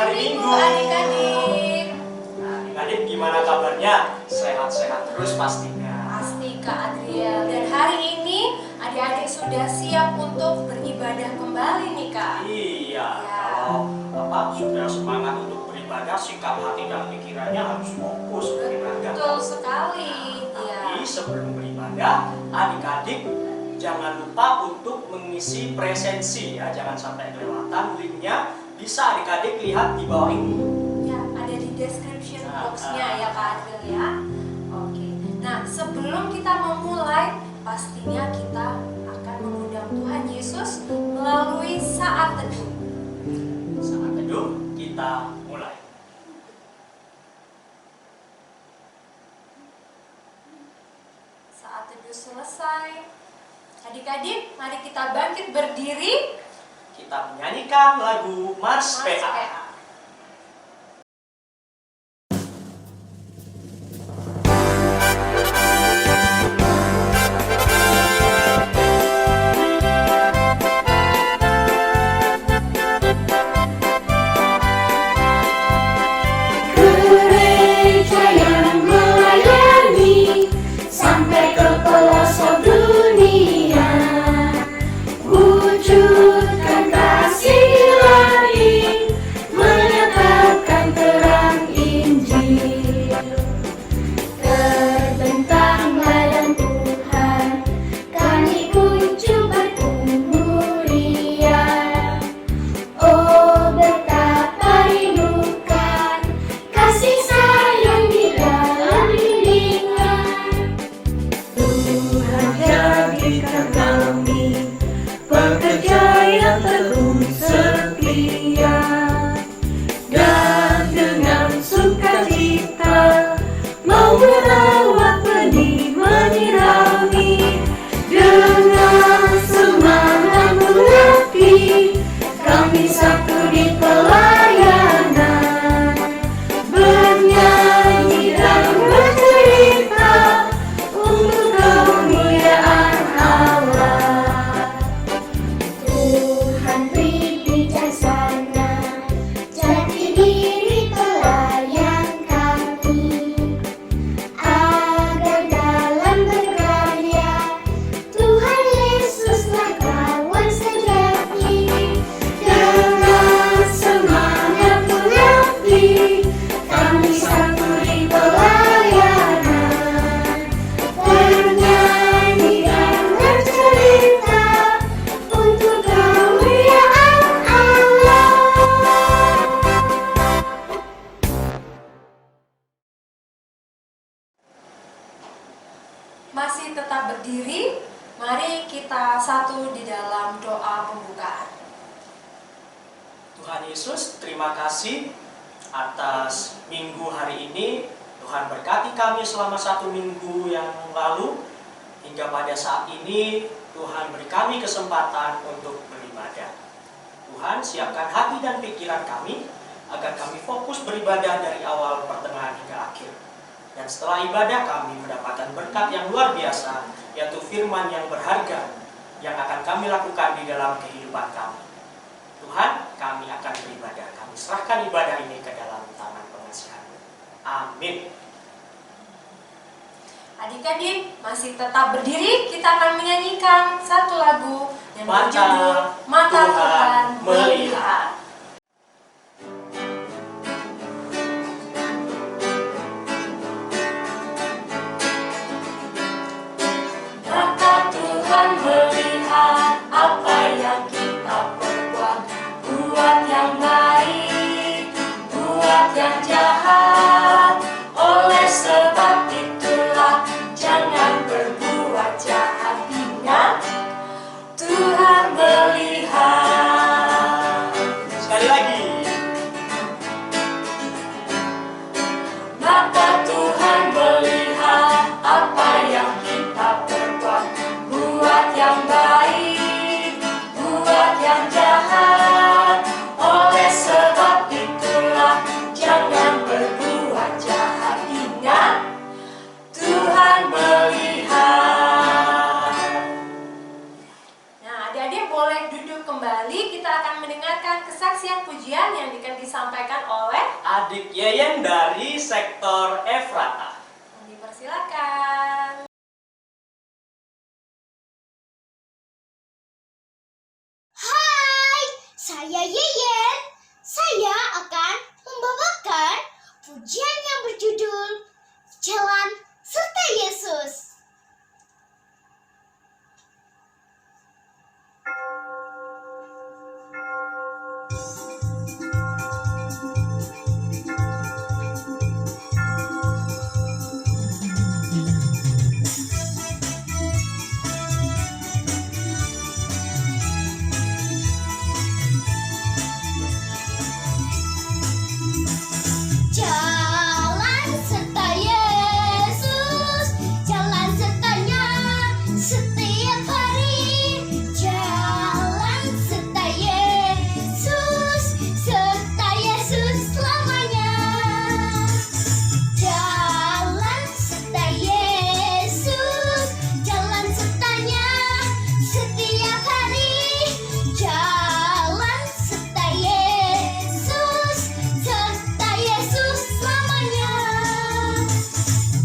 hari Minggu adik-adik. Nah, adik-adik gimana kabarnya? Sehat-sehat terus pastinya. Pasti Kak Adriel. Dan hari ini adik-adik sudah siap untuk beribadah kembali nih Kak. Iya, kalau sudah semangat untuk beribadah, sikap hati dan pikirannya harus fokus beribadah. Betul sekali. Tapi sebelum beribadah, adik-adik jangan lupa untuk mengisi presensi ya, jangan sampai kelewatan. Linknya bisa adik-adik lihat di bawah ini. Ya, ada di description box-nya ya Kak Adriel ya. Oke. Nah, sebelum kita memulai, pastinya kita akan mengundang Tuhan Yesus melalui saat teduh. Saat teduh kita mulai. Saat teduh selesai. Adik-adik, mari kita bangkit berdiri. Kita menyanyikan lagu Mars PA. Masih tetap berdiri, mari kita satu di dalam doa pembukaan. Tuhan Yesus, terima kasih atas minggu hari ini. Tuhan berkati kami selama 1 minggu yang lalu. Hingga pada saat ini, Tuhan beri kami kesempatan untuk beribadah. Tuhan, siapkan hati dan pikiran kami, agar kami fokus beribadah dari awal, pertengahan, hingga akhir. Dan setelah ibadah kami mendapatkan berkat yang luar biasa, yaitu firman yang berharga, yang akan kami lakukan di dalam kehidupan kami. Tuhan, kami akan beribadah. Kami serahkan ibadah ini ke dalam tangan pengasihan-Mu. Amin. Adik-adik, masih tetap berdiri, kita akan menyanyikan satu lagu yang berjudul Mata Tuhan Melihat. Melihat apa yang kita perbuat, buat yang baik, buat yang jahat. Oleh sebab itulah jangan berbuat jahat. Ingat, Tuhan melihat. nyanyian pujian yang akan disampaikan oleh adik Yeyen dari sektor Efrata. Dipersilakan. Hai, saya Yeyen. Saya akan membawakan pujian yang berjudul Jalan Serta Yesus. Jalan serta Yesus, jalan sertanya setiap hari. Jalan serta Yesus selamanya. Jalan serta Yesus, jalan sertanya setiap hari. Jalan serta Yesus selamanya.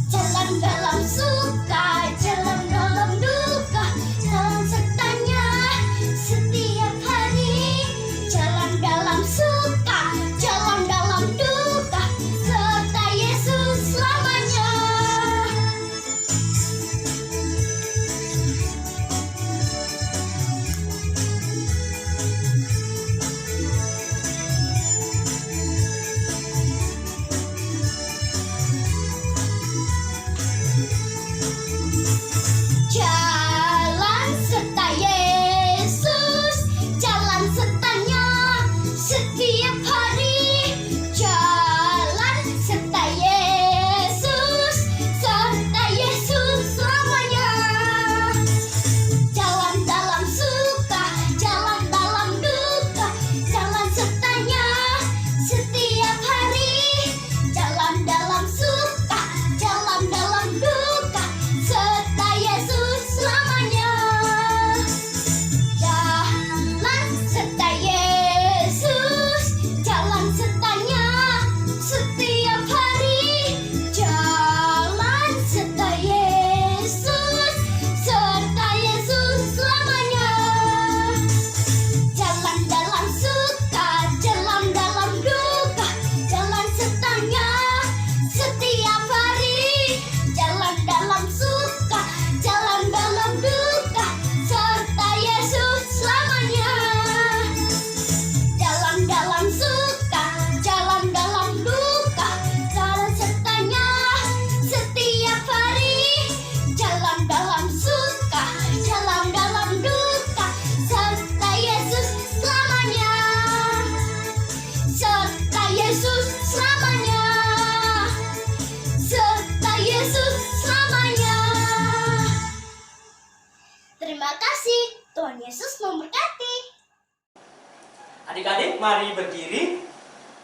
Jalan dalam suka, jalan dalam duka, jalan sertanya setiap hari. Jalan dalam suka, jalan dalam duka, serta Yesus selamanya. Jalan serta Yesus, jalan sertanya setiap hari. Jalan serta Yesus selamanya. Jalan dalam suka, jalan dalam duka, jalan sertanya setiap hari. Jalan dalam suka, jalan dalam duka, serta Yesus selamanya. Jalan serta Yesus, jalan sertanya setiap hari. Jalan serta Yesus selamanya. Jalan dalam suka, jalan dalam duka, jalan sertanya setiap hari. Jalan dalam suka, jalan dalam duka, serta Yesus selamanya. Jalan dalam suka, jalan dalam duka, jalan sertanya setiap hari. Jalan dalam suka, jalan dalam duka, serta Yesus selamanya. Serta Yesus selamanya. Serta Yesus selamanya. Terima kasih. Tuhan Yesus memberkati. Adik-adik, mari berdiri.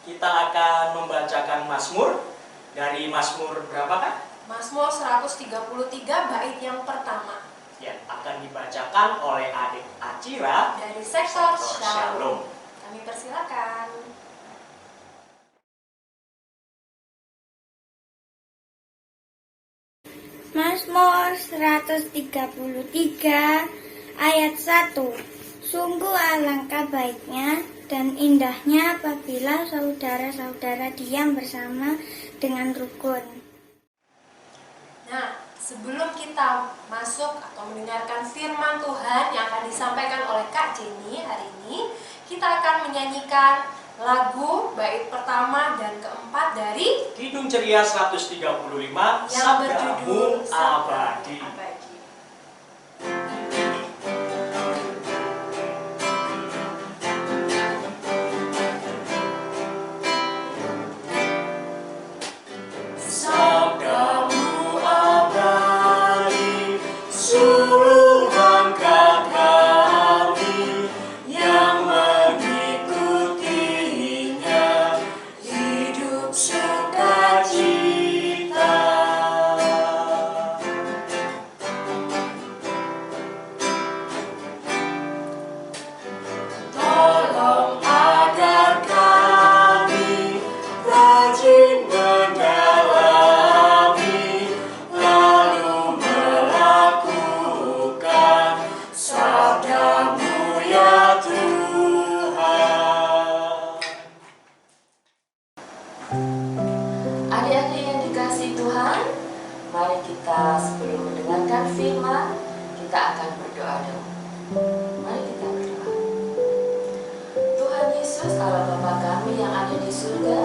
Kita akan membacakan Mazmur. Dari Mazmur berapakah? Mazmur 133 bait yang pertama Ya, akan dibacakan oleh adik Acira dari sektor Sektor Shalom. Shalom. Kami persilakan. Mazmur 133 ayat 1. Sungguh alangkah baiknya dan indahnya apabila saudara-saudara diam bersama dengan rukun. Nah, sebelum kita masuk atau mendengarkan firman Tuhan yang akan disampaikan oleh Kak Jenny hari ini, kita akan menyanyikan lagu bait pertama dan keempat dari Kidung Ceria 135, yang berjudul Sabdamu Abadi. Sabdamu abadi, seluruh langkah kami yang mengikutinya hidup sukacita. firman, kita akan berdoa dulu. Mari kita berdoa. Tuhan Yesus, Allah Bapa kami yang ada di surga,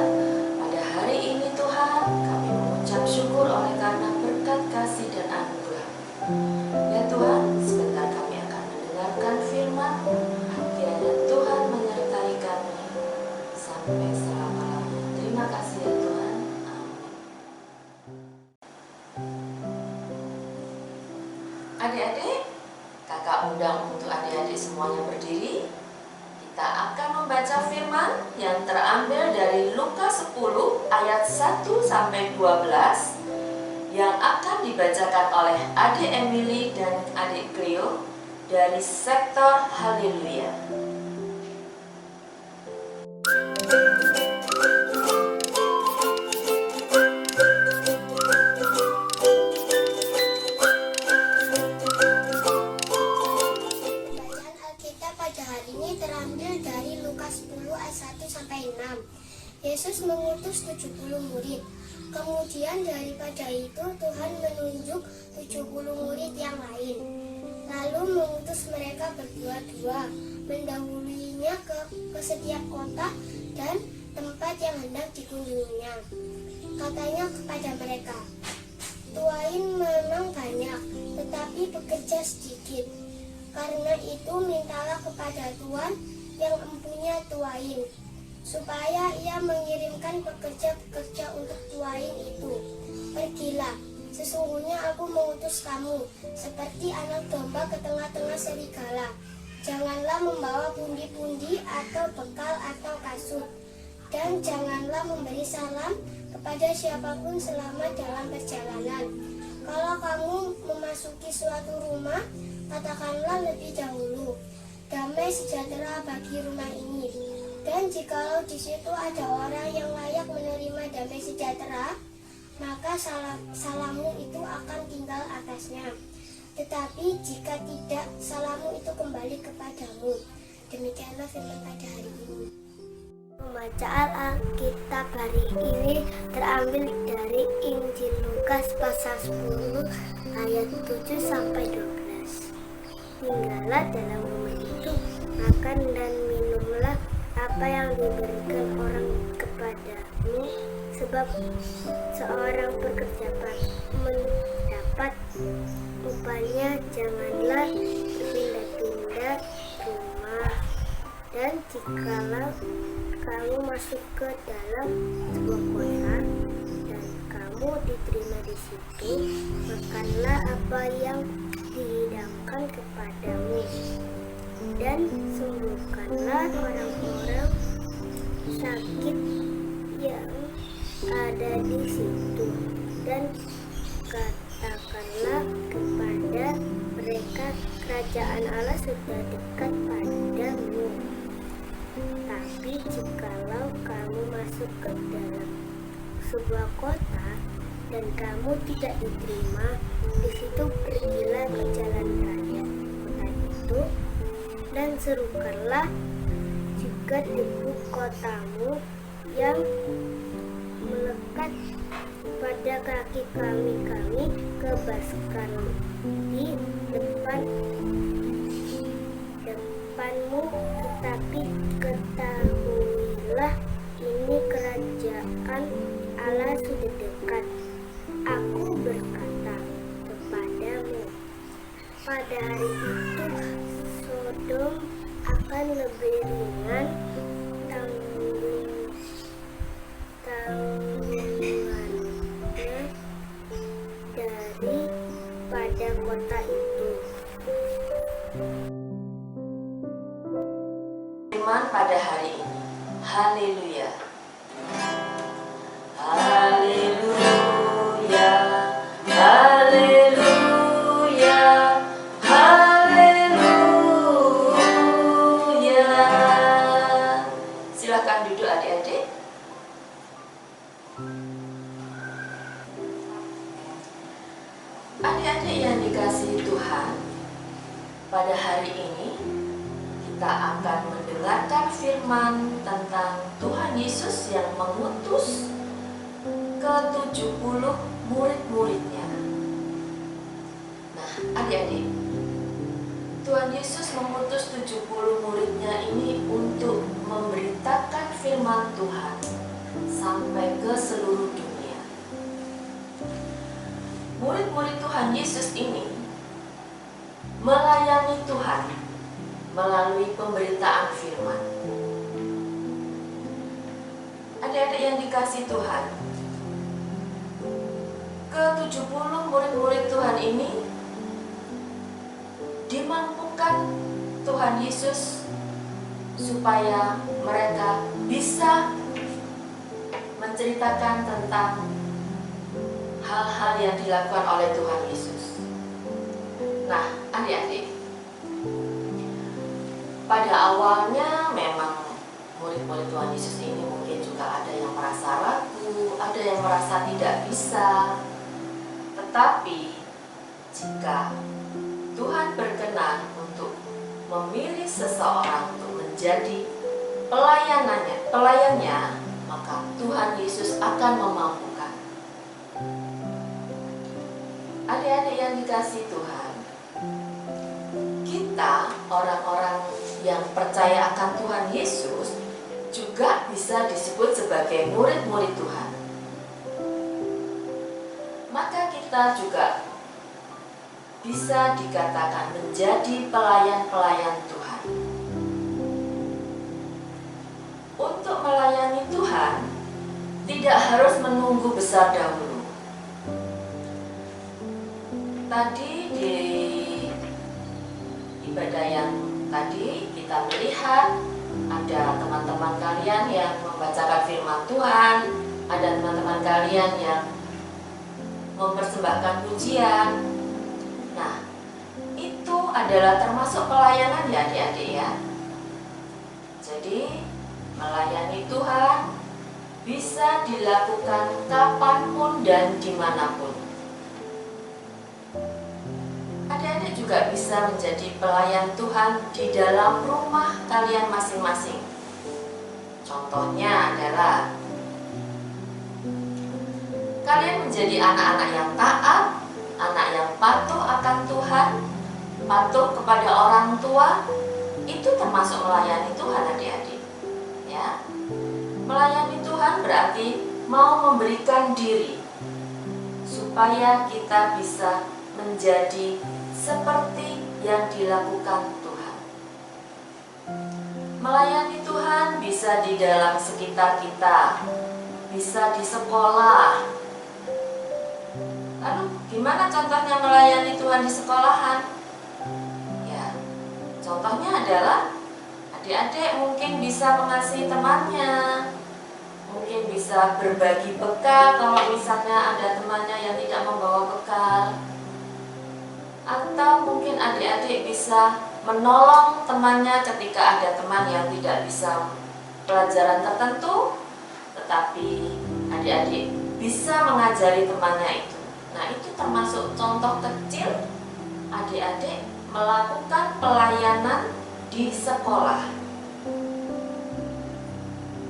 pada hari ini Tuhan, kami mengucap syukur oleh karena berkat kasih dan anugerah. Ya Tuhan, sebentar kami akan mendengarkan firman. Kiranya Tuhan menyertai kami sampai selama-lamanya. Terima kasih ya Tuhan. Amin. Adik-adik, kakak undang untuk adik-adik semuanya berdiri. Kita akan membaca firman yang terambil dari Lukas 10 ayat 1 sampai 12 yang akan dibacakan oleh adik Emily dan adik Cleo dari sektor Haleluya. Bacaan Alkitab pada hari ini terambil dari Lukas 10 ayat 1 sampai 6. Yesus mengutus 70 murid. Kemudian daripada itu Tuhan menunjuk 70 murid yang lain. Lalu mengutus mereka berdua-dua, mendahuluinya ke setiap kota dan tempat yang hendak dikunjunginya. Katanya kepada mereka, "Tuain memang banyak, tetapi pekerja sedikit. Karena itu mintalah kepada Tuhan yang empunya tuain, supaya ia mengirimkan pekerja-pekerja untuk tuain itu. Pergilah, sesungguhnya aku mengutus kamu, seperti anak domba ke tengah-tengah serigala. Janganlah membawa pundi-pundi atau bekal atau kasut, dan janganlah memberi salam kepada siapapun selama dalam perjalanan. Kalau kamu memasuki suatu rumah, katakanlah lebih dahulu, damai sejahtera bagi rumah ini. Dan jikalau di situ ada orang yang layak menerima damai sejahtera, maka salammu itu akan tinggal atasnya. Tetapi jika tidak, salammu itu kembali kepadamu." Demikianlah firman pada hari ini. Pembacaan Alkitab hari ini terambil dari Injil Lukas pasal 10 ayat 7 sampai 12. "Tinggallah dalam rumah itu, makan dan minumlah apa yang diberikan orang kepadamu, sebab seorang pekerja mendapat upahnya. Janganlah berpindah-pindah rumah. Dan jikalau kamu masuk ke dalam sebuah kota dan kamu diterima di situ, makanlah apa yang dihidangkan kepadamu, dan sembuhkanlah orang-orang sakit yang ada di situ, dan katakanlah kepada mereka, kerajaan Allah sudah dekat padamu. Tapi jikalau kamu masuk ke dalam sebuah kota dan kamu tidak diterima di situ, pergilah ke jalan raya kota itu dan serukanlah juga debu kotamu yang melekat pada kaki kami kebaskan di depanmu. Tetapi ketahuilah, ini kerajaan Allah sudah dekat. Aku berkata kepadamu, pada hari itu Sodom akan lebih ringan tanggungannya daripada kota itu. Firman pada hari ini. Haleluya. Haleluya. Haleluya. Haleluya. Silakan duduk adik-adik. Adik-adik yang dikasihi Tuhan, pada hari ini kita akan mendengarkan firman tentang Tuhan Yesus yang mengutus ke-70 murid-muridnya. Nah, adik-adik, Tuhan Yesus mengutus 70 muridnya ini untuk memberitakan firman Tuhan sampai ke seluruh dunia. Murid-murid Tuhan Yesus ini melayani Tuhan melalui pemberitaan firman. Adik-adik yang dikasih Tuhan, ke-70 murid-murid Tuhan ini dimampukan Tuhan Yesus supaya mereka bisa menceritakan tentang hal-hal yang dilakukan oleh Tuhan Yesus. Nah, adik-adik, pada awalnya memang murid-murid Tuhan Yesus ini mungkin juga ada yang merasa ragu, ada yang merasa tidak bisa. Tetapi jika Tuhan berkenan untuk memilih seseorang untuk menjadi pelayannya, maka Tuhan Yesus akan memampukan. Adik-adik yang dikasihi Tuhan, kita orang-orang yang percaya akan Tuhan Yesus juga bisa disebut sebagai murid-murid Tuhan. Maka kita juga bisa dikatakan menjadi pelayan-pelayan Tuhan. Untuk melayani Tuhan tidak harus menunggu besar dahulu. Tadi di ibadah yang tadi kita melihat ada teman-teman kalian yang membacakan firman Tuhan, ada teman-teman kalian yang mempersembahkan pujian. Nah, itu adalah termasuk pelayanan ya adik-adik ya. Jadi, melayani Tuhan bisa dilakukan kapanpun dan dimanapun. Adik-adik juga bisa menjadi pelayan Tuhan di dalam rumah kalian masing-masing. Contohnya adalah kalian menjadi anak-anak yang taat, anak yang patuh akan Tuhan, patuh kepada orang tua, itu termasuk melayani Tuhan adik-adik. Ya, melayani Tuhan berarti mau memberikan diri supaya kita bisa menjadi seperti yang dilakukan Tuhan. Melayani Tuhan bisa di dalam sekitar kita, bisa di sekolah. Lalu gimana contohnya melayani Tuhan di sekolahan? Ya, contohnya adalah adik-adik mungkin bisa mengasihi temannya, mungkin bisa berbagi bekal kalau misalnya ada temannya yang tidak membawa bekal, atau mungkin adik-adik bisa menolong temannya ketika ada teman yang tidak bisa pelajaran tertentu, tetapi adik-adik bisa mengajari temannya itu. Nah, itu termasuk contoh kecil adik-adik melakukan pelayanan di sekolah.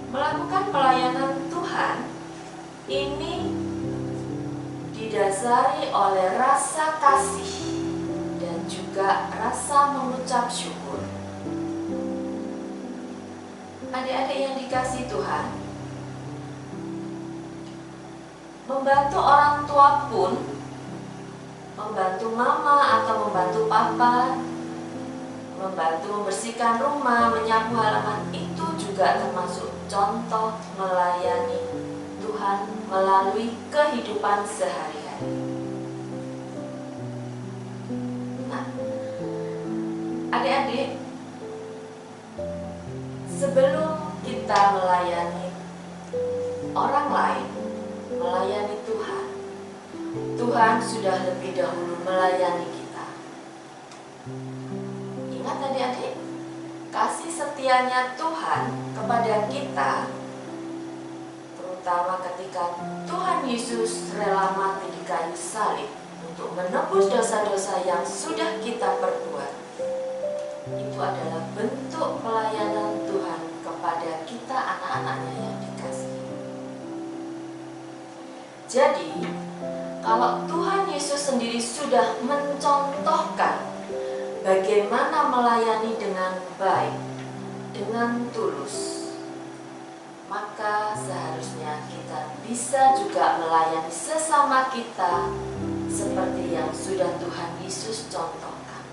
Melakukan pelayanan Tuhan ini didasari oleh rasa kasih dan juga rasa mengucap syukur. Adik-adik yang dikasihi Tuhan, membantu orang tua pun, membantu mama atau membantu papa, membantu membersihkan rumah, menyapu halaman, itu juga termasuk contoh melayani Tuhan melalui kehidupan sehari-hari. Nah, adik-adik, sebelum kita melayani orang lain, melayani Tuhan, Tuhan sudah lebih dahulu melayani kita. Ingat adik-adik, kasih setianya Tuhan kepada kita, terutama ketika Tuhan Yesus rela mati di kayu salib untuk menebus dosa-dosa yang sudah kita perbuat. Itu adalah bentuk pelayanan Tuhan kepada kita anak-anaknya yang dikasihi. Jadi, kalau Tuhan Yesus sendiri sudah mencontohkan bagaimana melayani dengan baik, dengan tulus, maka seharusnya kita bisa juga melayani sesama kita seperti yang sudah Tuhan Yesus contohkan.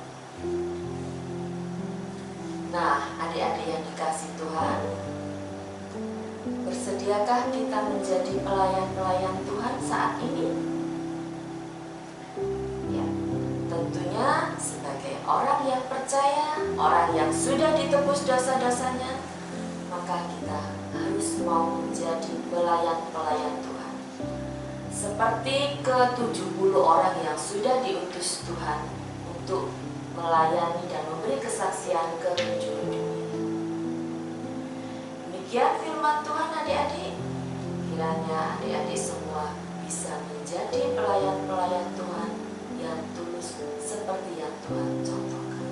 Nah, adik-adik yang dikasihi Tuhan, bersediakah kita menjadi pelayan-pelayan Tuhan saat ini? Ya, tentunya sebagai orang yang percaya, orang yang sudah ditebus dosa-dosanya, maka kita harus mau menjadi pelayan-pelayan Tuhan. Seperti ke-70 orang yang sudah diutus Tuhan untuk melayani dan memberi kesaksian ke penjuru dunia. Demikian firman Tuhan adik-adik. Kiranya adik-adik semua bisa menjadi pelayan-pelayan Tuhan yang tulus seperti yang Tuhan contohkan.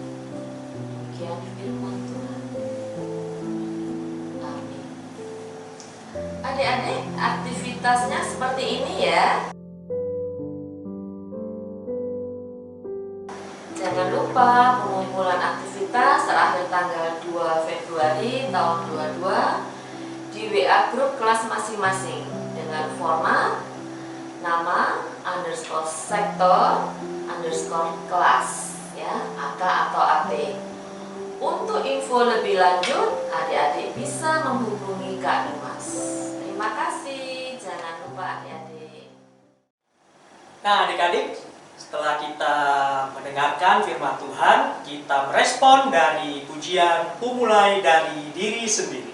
Demikian firman Tuhan. Amin. Adik-adik, aktivitasnya seperti ini ya. Jangan lupa pengumpulan aktivitas terakhir tanggal 2 Februari tahun 22 di WA grup kelas masing-masing dengan format nama _sektor _kelas ya, AK atau AT. Untuk info lebih lanjut, adik-adik bisa menghubungi Kak Dimas. Terima kasih, jangan lupa adik-adik. Nah adik-adik, setelah kita mendengarkan firman Tuhan, kita merespon dari pujian Memulai dari Diri Sendiri.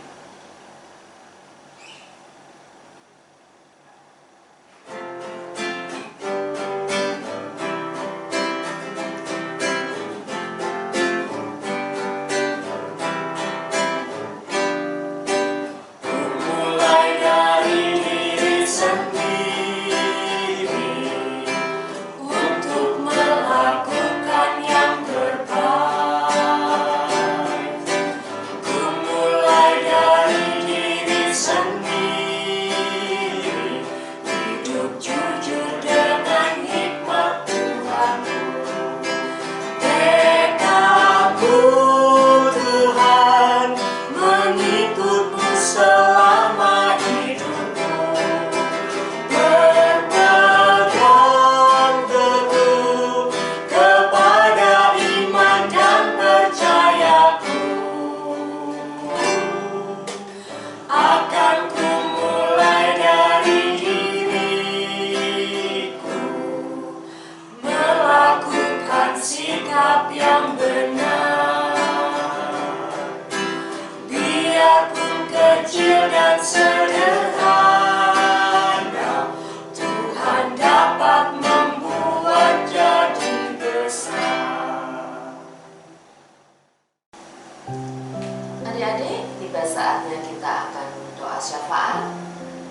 Adik-adik, tiba saatnya kita akan doa syafaat.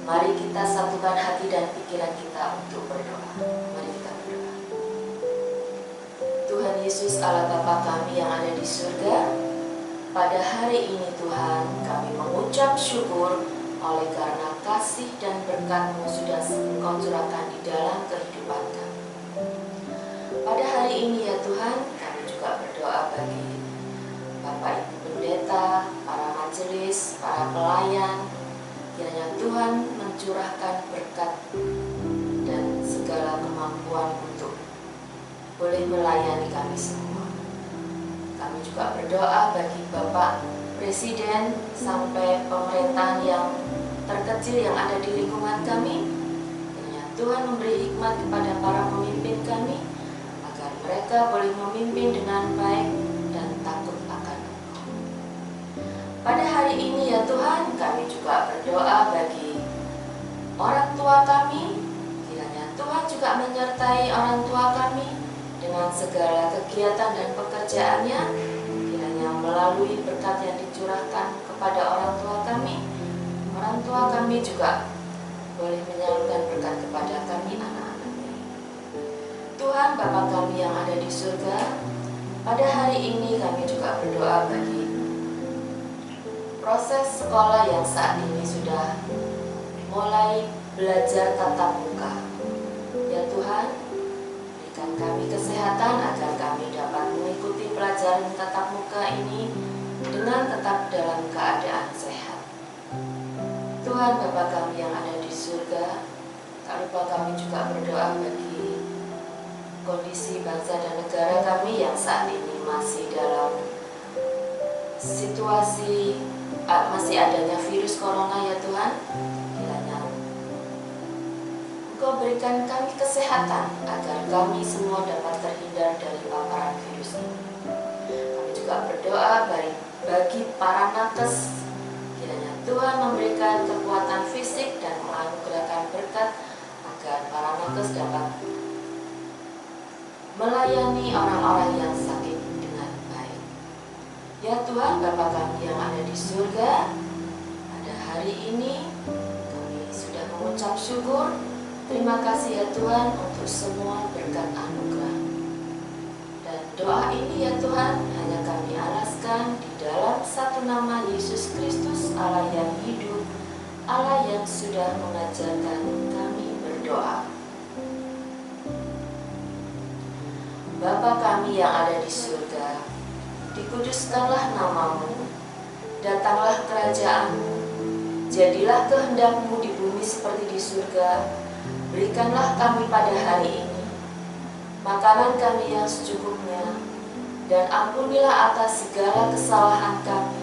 Mari kita satukan hati dan pikiran kita untuk berdoa. Mari kita berdoa. Tuhan Yesus Allah Bapa kami yang ada di surga, pada hari ini Tuhan kami mengucap syukur oleh karena kasih dan berkat-Mu sudah Engkau curahkan di dalam kehidupan kami. Pada hari ini ya Tuhan, kami juga berdoa bagi Bapak Ibu Pendeta, para majelis, para pelayan. Kiranya Tuhan mencurahkan berkat dan segala kemampuan untuk boleh melayani kami semua. Kami juga berdoa bagi Bapak Presiden sampai pemerintahan yang terkecil yang ada di lingkungan kami. Kiranya Tuhan memberi hikmat kepada para pemimpin kami agar mereka boleh memimpin dengan baik dan takut akan Engkau. Pada hari ini ya Tuhan, kami juga berdoa bagi orang tua kami. Kiranya Tuhan juga menyertai orang tua kami dengan segala kegiatan dan pekerjaannya. Kiranya melalui berkat yang dicurahkan kepada orang tua kami juga boleh menyalurkan berkat kepada kami anak-anaknya. Tuhan Bapa kami yang ada di surga, pada hari ini kami juga berdoa bagi proses sekolah yang saat ini sudah mulai belajar tatap muka. Ya Tuhan, berikan kami kesehatan agar kami dapat mengikuti pelajaran tatap muka ini dengan tetap dalam keadaan sehat. Tuhan Bapa kami yang ada di surga, tak lupa kami juga berdoa bagi kondisi bangsa dan negara kami yang saat ini masih dalam situasi masih adanya virus corona ya Tuhan. Kiranya Engkau berikan kami kesehatan agar kami semua dapat terhindar dari paparan virus ini. Kami juga berdoa bagi para nakes. Kiranya Tuhan memberikan kekuatan fisik dan menganugerahkan berkat agar para nakes dapat melayani orang-orang yang sakit dengan baik. Ya Tuhan, Bapa kami yang ada di surga, pada hari ini kami sudah mengucap syukur. Terima kasih ya Tuhan untuk semua berkat anugerah. Dan doa ini ya Tuhan hanya kami alaskan di dalam satu nama Yesus Kristus, Allah yang hidup, Allah yang sudah mengajarkan kami berdoa. Bapa kami yang ada di surga, dikuduskanlah namamu, datanglah kerajaanmu, jadilah kehendakmu di bumi seperti di surga. Berikanlah kami pada hari ini makanan kami yang secukupnya, dan ampunilah atas segala kesalahan kami,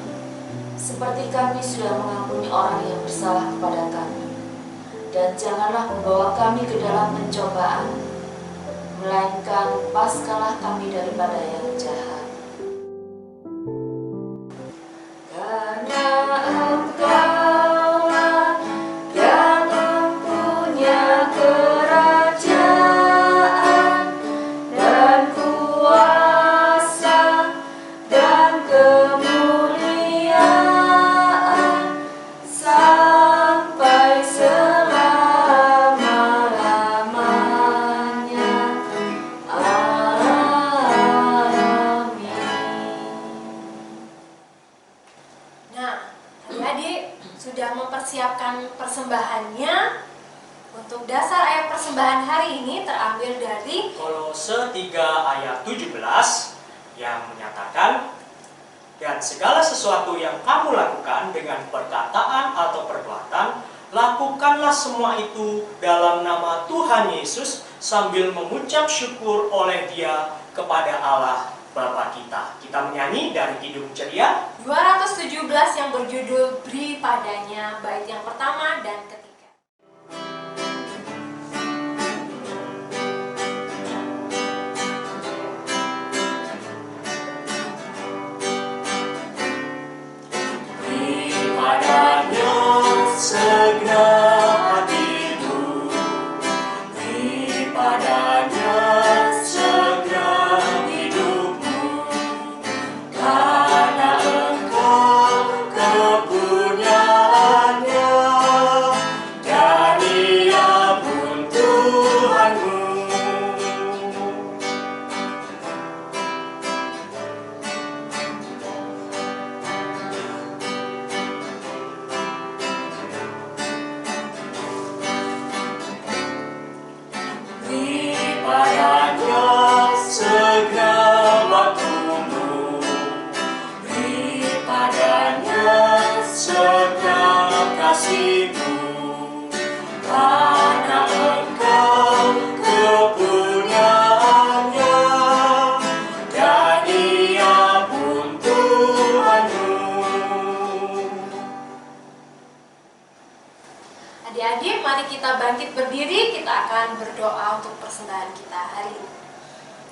seperti kami sudah mengampuni orang yang bersalah kepada kami. Dan janganlah membawa kami ke dalam pencobaan, melainkan lepaskanlah kami daripada yang jahat. Karena Engkaulah yang mempunyai kerajaan dan kuasa dan kemuliaan sampai selama-lamanya. Nah, adik-adik sudah mempersiapkan persembahannya. Untuk dasar ayat persembahan hari ini terambil dari Kolose 3 ayat 17 yang menyatakan, dan segala sesuatu yang kamu lakukan dengan perkataan atau perbuatan, lakukanlah semua itu dalam nama Tuhan Yesus sambil mengucap syukur oleh Dia kepada Allah Bapa kita. Kita menyanyi dari Kidung Ceria 217 yang berjudul Beri Padanya, bait yang pertama dan ketiga. Padanya segenap hatimu, beri padanya segenap hidupmu, karena engkau kepunyaannya, dan Ia pun Tuhanmu. Padanya segenap waktumu, beri padanya segenap kasihmu, karena engkau kepunyaannya, dan Ia pun Tuhanmu. Adik-adik, mari kita bangkit berdiri, kita akan berdoa untuk persembahan kita hari ini.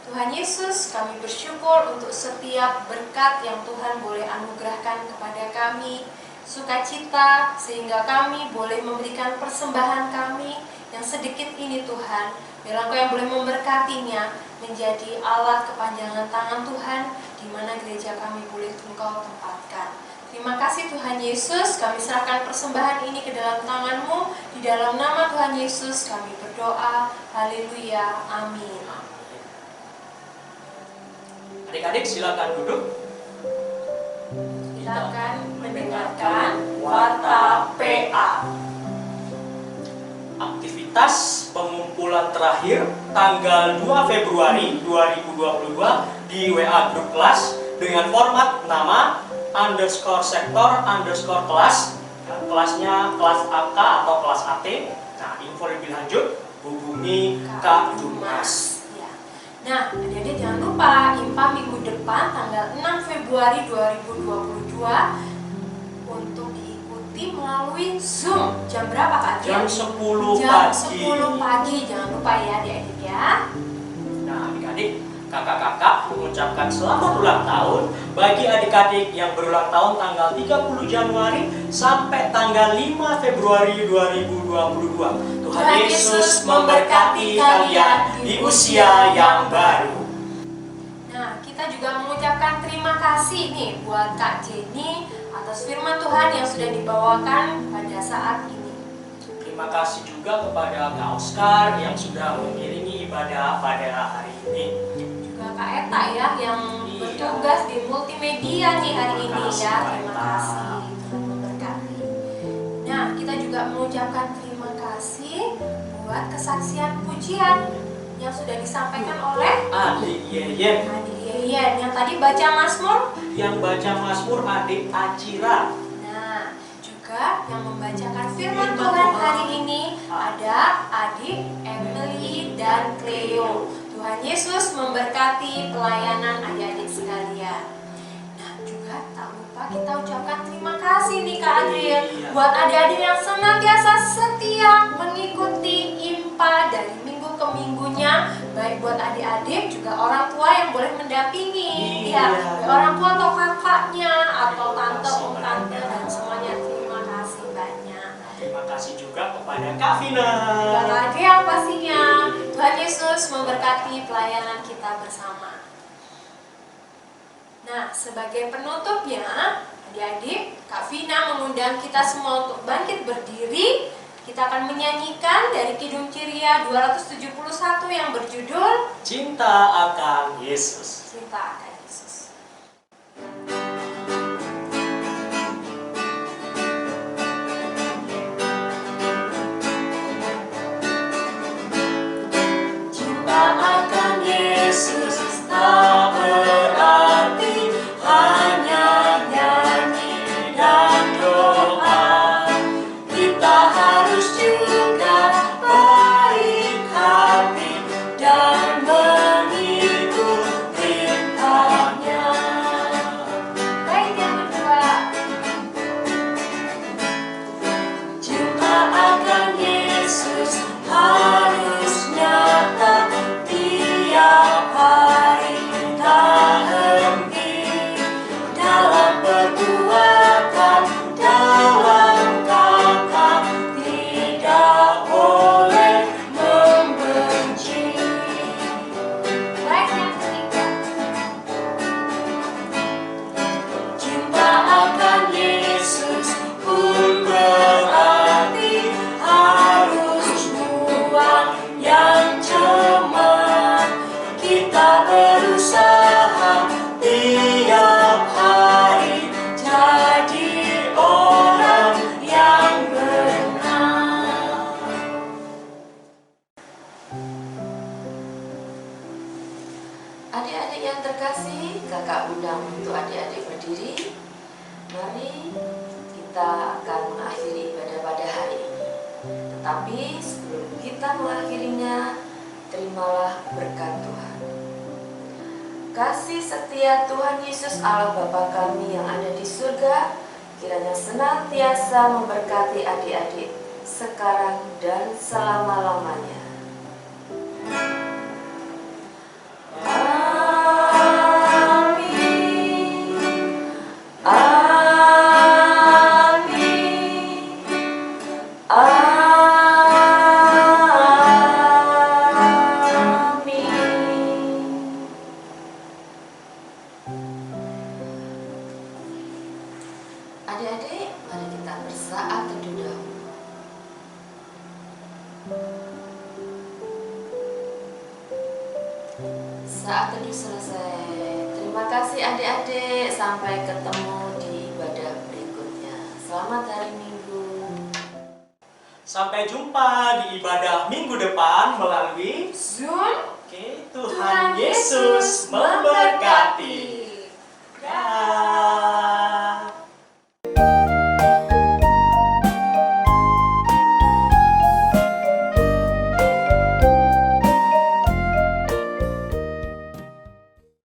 Tuhan Yesus, kami bersyukur untuk setiap berkat yang Tuhan boleh anugerahkan kepada kami, sukacita, sehingga kami boleh memberikan persembahan kami yang sedikit ini Tuhan. Biarlah Engkau yang boleh memberkatinya menjadi alat kepanjangan tangan Tuhan, di mana gereja kami boleh Engkau tempatkan. Terima kasih Tuhan Yesus, kami serahkan persembahan ini ke dalam tangan-Mu. Di dalam nama Tuhan Yesus kami berdoa. Haleluya. Amin. Adik-adik silakan duduk. Kita akan mendengarkan Warta PA. Aktivitas pengumpulan terakhir tanggal 2 Februari 2022 di WA grup kelas dengan format nama _sektor_kelas. Kelasnya kelas AK atau kelas AT. Nah, info lebih lanjut hubungi Kak Dumas. Ya. Nah, adik-adik jangan lupa IMPA minggu depan tanggal 6 Februari 2022 untuk diikuti melalui Zoom. Jam berapa Kak? Jam 10 Jam pagi. 10 pagi. Jangan lupa ya adik-adik ya. Nah, adik-adik, kakak-kakak mengucapkan selamat ulang tahun bagi adik-adik yang berulang tahun tanggal 30 Januari sampai tanggal 5 Februari 2022. Tuhan Yesus memberkati kalian di usia yang baru. Nah, kita juga mengucapkan terima kasih nih buat Kak Jenny atas firman Tuhan yang sudah dibawakan pada saat ini. Terima kasih juga kepada Kak Oscar yang sudah mengiringi ibadah pada hari ini. Juga Kak Eta ya yang bertugas di multimedia nih hari ini ya. Terima kasih, Tuhan memberkati. Nah, kita juga mengucapkan terima kasih buat kesaksian pujian yang sudah disampaikan oleh Adik Yeyen. Adik Yeyen yang tadi baca Mazmur. Yang baca Mazmur adik Acira. Nah, juga yang membacakan firman Tuhan hari ini ada adik Emily dan Cleo. Tuhan Yesus memberkati pelayanan adik-adik sekalian. Nah, juga tak lupa kita ucapkan terima kasih nih Kak Adril buat adik-adik yang senantiasa setia mengikuti IMPA dari minggu ke minggunya, baik buat adik-adik juga orang tua yang boleh mendampingi ya, baik orang tua atau kakaknya atau tante, om tante dan semuanya. Terima kasih banyak. Terima kasih juga kepada Kak Vina. Kak Adril pastinya. Tuhan Yesus memberkati pelayanan kita bersama. Nah, sebagai penutupnya, adik-adik, Kak Vina mengundang kita semua untuk bangkit berdiri. Kita akan menyanyikan dari Kidung Ciria 271 yang berjudul Cinta akan Yesus. Cinta akan Yesus. Cinta akan Yesus tak berarti hanya nyanyi dan doa. Kita harus juga baik hati dan mengikut perintahnya. Baik, yang kedua. Cinta akan Yesus harus nyata tiap hari, tak henti dalam perbuatan, dalam kata, tidak boleh membenci. Baik, yang ketiga. Cinta akan Yesus pun berarti harus buang yang cemar. Kita berusaha tiap hari jadi orang yang benar. Adik-adik yang terkasih, kakak undang untuk adik-adik berdiri. Mari kita akan mengakhiri ibadah pada hari ini. Tetapi sebelum kita mengakhirinya, terimalah berkat Tuhan. Kasih setia Tuhan Yesus Allah Bapa kami yang ada di surga, kiranya senantiasa memberkati adik-adik sekarang dan selama-lamanya. Adik-adik, mari kita bersaat teduh dahulu. Saat teduh selesai. Terima kasih adik-adik. Sampai ketemu di ibadah berikutnya. Selamat hari Minggu. Sampai jumpa di ibadah minggu depan melalui Zoom. Oke, Tuhan Yesus memberkati.